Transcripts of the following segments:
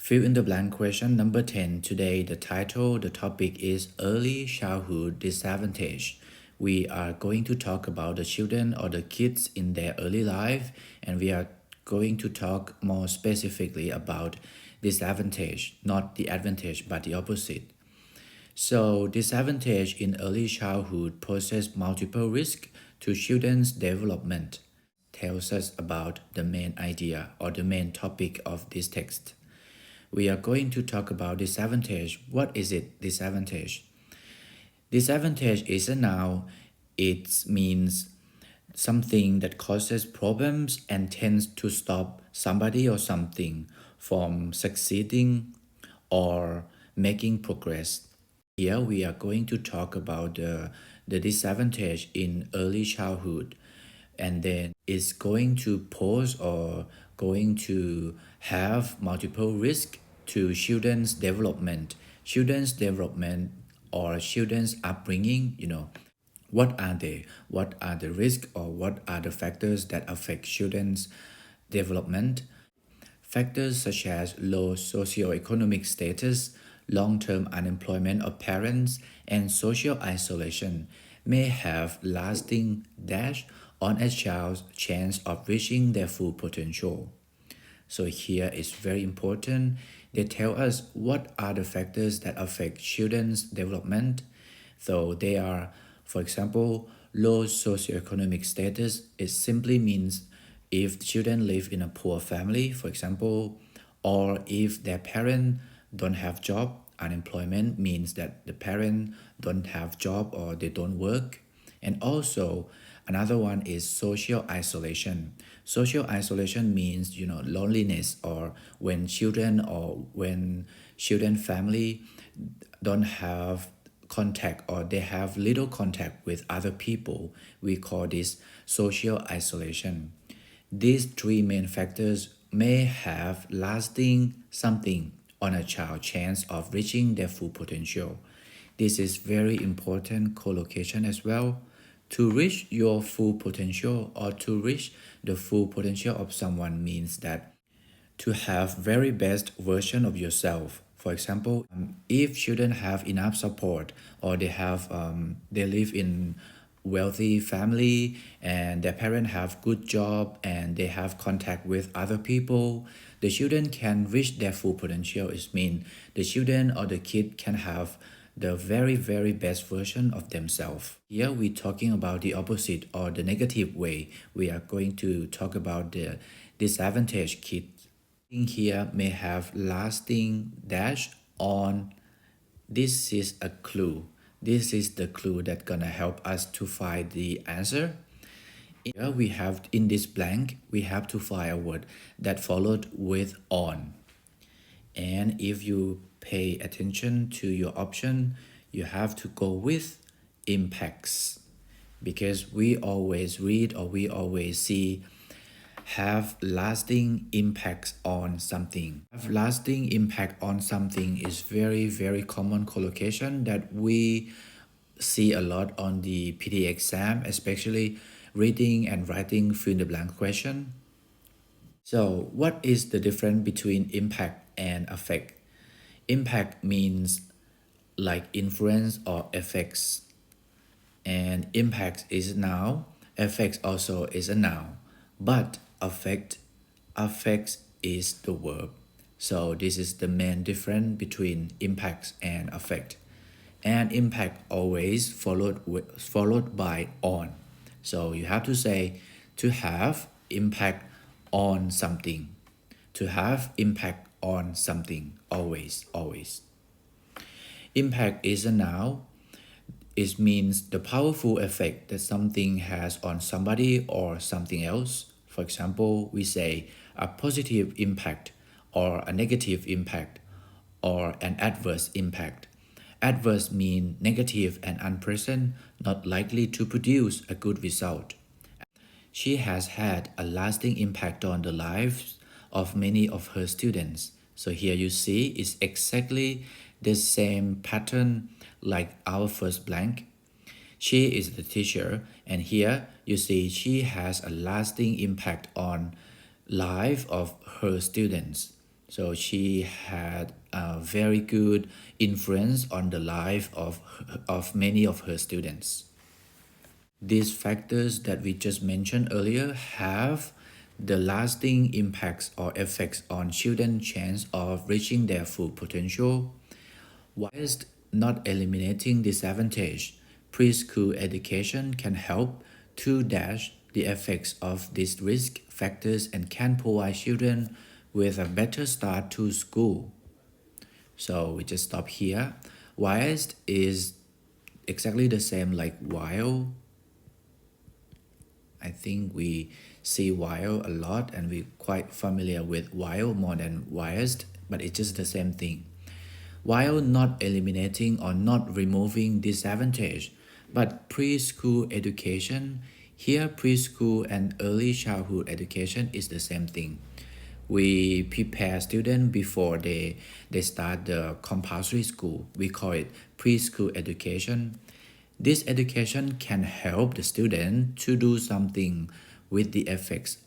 Fill in the blank question number 10. Today, the topic is Early Childhood Disadvantage. We are going to talk about the children or the kids in their early life, and we are going to talk more specifically about disadvantage, not the advantage, but the opposite. So, disadvantage in early childhood poses multiple risks to children's development. Tells us about the main idea or the main topic of this text. We are going to talk about disadvantage. What is it, disadvantage? Disadvantage is a noun. It means something that causes problems and tends to stop somebody or something from succeeding or making progress. Here we are going to talk about the disadvantage in early childhood, and then it's going to pose or going to have multiple risks to children's development or children's upbringing. What are they? What are the risks or what are the factors that affect children's development? Factors such as low socioeconomic status, long-term unemployment of parents, and social isolation may have lasting dash on a child's chance of reaching their full potential. So here is very important. They tell us what are the factors that affect children's development. So they are, for example, low socioeconomic status. It simply means if children live in a poor family, for example, or if their parent don't have job. Unemployment means that the parent don't have job or they don't work. And also another one is social isolation. Social isolation means loneliness, or when children family don't have contact or they have little contact with other people. We call this social isolation. These three main factors may have lasting something on a child's chance of reaching their full potential. This is very important collocation as well. To reach your full potential or to reach the full potential of someone means that to have very best version of yourself. For example, if children have enough support or they live in wealthy family and their parents have good job and they have contact with other people, the children can reach their full potential. It means the children or the kid can have the very, very best version of themselves. Here we're talking about the opposite or the negative way. We are going to talk about the disadvantaged kids. Here may have lasting dash on. This is a clue. This is the clue that's gonna help us to find the answer. Here we have in this blank, we have to find a word that followed with on. And if you pay attention to your option, you have to go with impacts, because we always read or we always see have lasting impacts on something. Have lasting impact on something is very, very common collocation that we see a lot on the PTE exam, especially reading and writing fill in the blank question. So what is the difference between impact and affect? Impact means like influence or effects, and impact is a noun. Effects also is a noun, but affects is the verb. So this is the main difference between impact and affect. And impact always followed by on. So you have to say to have impact on something. To have impact on something, always. Impact is a noun. It means the powerful effect that something has on somebody or something else. For example, we say a positive impact or a negative impact or an adverse impact. Adverse means negative and unpleasant, not likely to produce a good result. She has had a lasting impact on the lives of many of her students. So here you see it's exactly the same pattern like our first blank. She is the teacher, and here you see she has a lasting impact on life of her students. So she had a very good influence on the life of many of her students. These factors that we just mentioned earlier have the lasting impacts or effects on children's chance of reaching their full potential. Whilst not eliminating disadvantage, preschool education can help to dash the effects of these risk factors and can provide children with a better start to school. So we just stop here. Whilst is exactly the same like while. I think we see while a lot and we're quite familiar with while more than whilst, but it's just the same thing. While not eliminating or not removing disadvantage, but preschool education, here preschool and early childhood education is the same thing. We prepare students before they start the compulsory school. We call it preschool education. This education can help the student to do something with the effects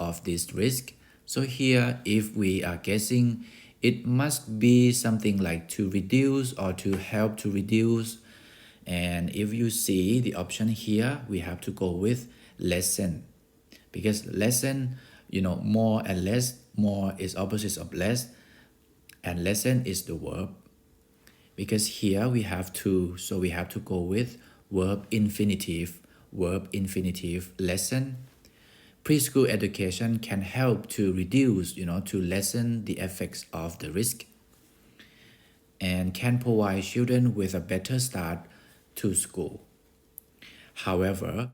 of this risk. So here, if we are guessing, it must be something like to reduce or to help to reduce. And if you see the option here, we have to go with lessen, because lessen, more and less, more is opposite of less, and lessen is the verb. Because here we have to, so we have to go with verb infinitive, lessen. Preschool education can help to reduce, to lessen the effects of the risk and can provide children with a better start to school. However,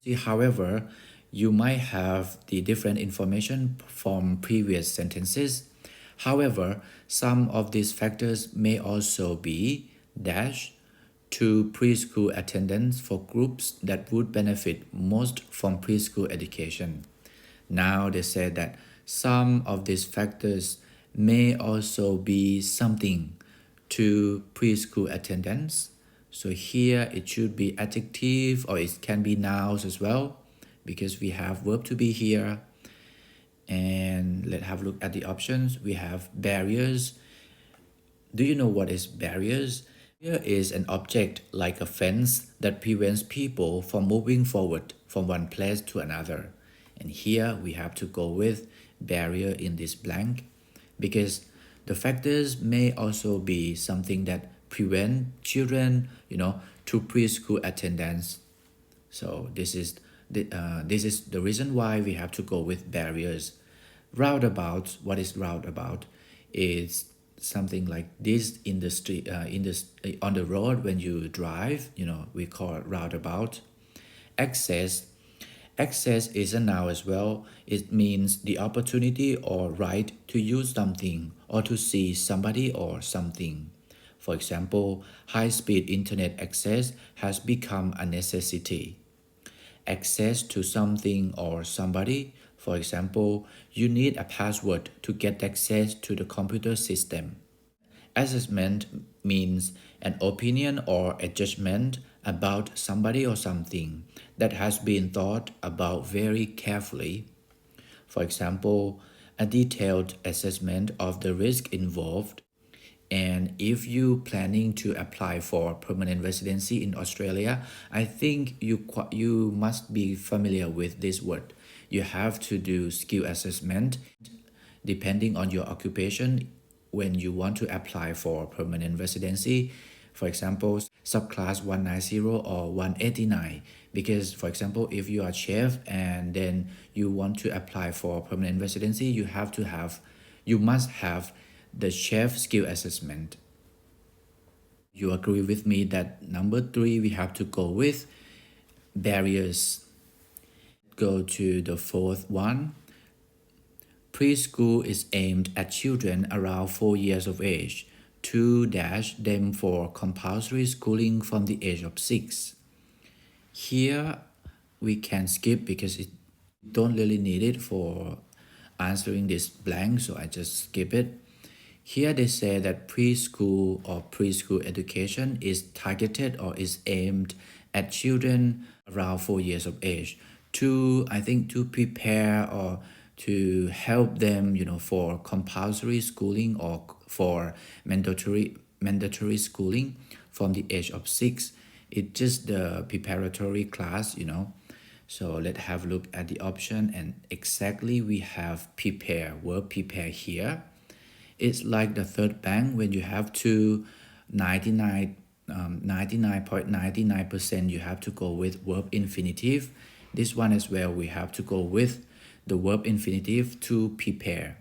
you might have the different information from previous sentences. However, some of these factors may also be dash to preschool attendance for groups that would benefit most from preschool education. Now they say that some of these factors may also be something to preschool attendance. So here it should be adjective or it can be nouns as well, because we have verb to be here. And let's have a look at the options. We have barriers. Do you know what is barriers? Barrier is an object like a fence that prevents people from moving forward from one place to another. And here we have to go with barrier in this blank, because the factors may also be something that prevent children, to preschool attendance. So this is the reason why we have to go with barriers. Roundabout, what is roundabout? It's something like this in the street, on the road when you drive, we call it roundabout. Access. Access is a noun as well. It means the opportunity or right to use something or to see somebody or something. For example, high-speed internet access has become a necessity. Access to something or somebody. For example, you need a password to get access to the computer system. Assessment means an opinion or a judgment about somebody or something that has been thought about very carefully. For example, a detailed assessment of the risk involved. And if you planning to apply for permanent residency in Australia, I think you must be familiar with this word. You have to do skill assessment depending on your occupation when you want to apply for permanent residency. For example, subclass 190 or 189. Because for example, if you are chef and then you want to apply for permanent residency, you must have the chef skill assessment. You agree with me that number 3 we have to go with barriers. Go to the fourth one. Preschool is aimed at children around 4 years of age to dash them for compulsory schooling from the age of 6. Here we can skip because it don't really need it for answering this blank, so I just skip it. Here they say that preschool or preschool education is targeted or is aimed at children around 4 years of age to prepare or to help them, for compulsory schooling or for mandatory schooling from the age of 6. It's just the preparatory class. So let's have a look at the option, and exactly we have prepare, verb prepare here. It's like the third bank when you have to 99.99% you have to go with verb infinitive. This one as well, we have to go with the verb infinitive to prepare.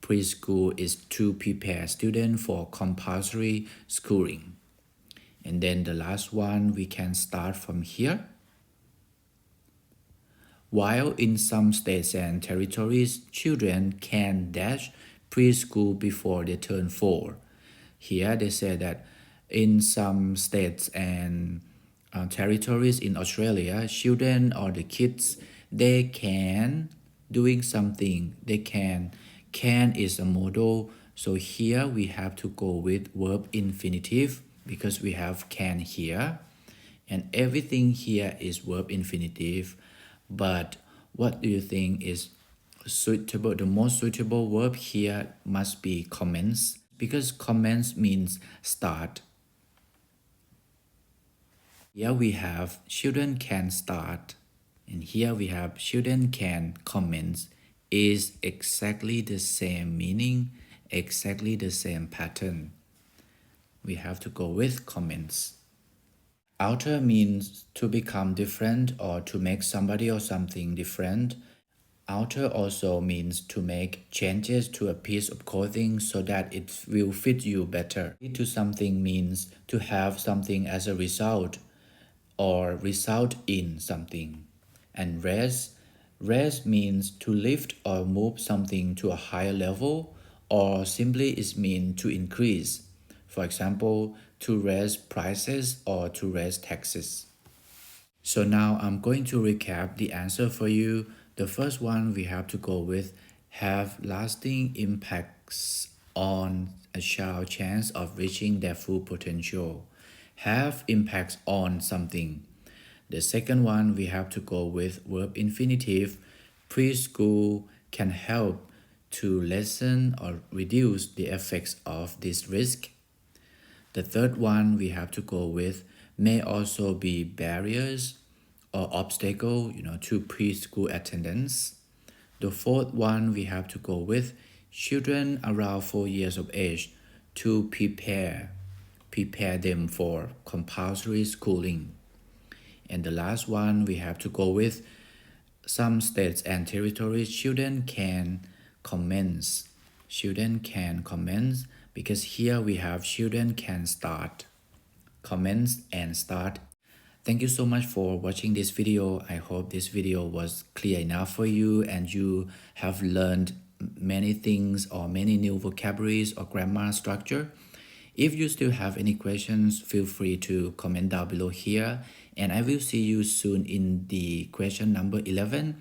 Preschool is to prepare students for compulsory schooling. And then the last one, we can start from here. While in some states and territories, children can dash preschool before they turn 4. Here they say that in some states and territories in Australia, children or the kids, they can doing something. They can. Can is a modal. So here we have to go with verb infinitive because we have can here. And everything here is verb infinitive. But what do you think is suitable? The most suitable verb here must be commence, because commence means start. Here we have children can start, and here we have children can commence. Is exactly the same meaning, exactly the same pattern. We have to go with commence. Alter means to become different or to make somebody or something different. Alter also means to make changes to a piece of clothing so that it will fit you better. Lead to something means to have something as a result or result in something. And raise means to lift or move something to a higher level, or simply it means to increase. For example, to raise prices or to raise taxes. So now I'm going to recap the answer for you. The first one we have to go with have lasting impacts on a child's chance of reaching their full potential. Have impacts on something. The second one we have to go with verb infinitive. Preschool can help to lessen or reduce the effects of this risk. The third one we have to go with may also be barriers or obstacle, to preschool attendance. The fourth one we have to go with children around 4 years of age to prepare them for compulsory schooling. And the last one we have to go with some states and territories, children can commence. Children can commence because here we have children can start. Commence and start. Thank you so much for watching this video. I hope this video was clear enough for you and you have learned many things or many new vocabularies or grammar structure. If you still have any questions, feel free to comment down below here, and I will see you soon in the question number 11.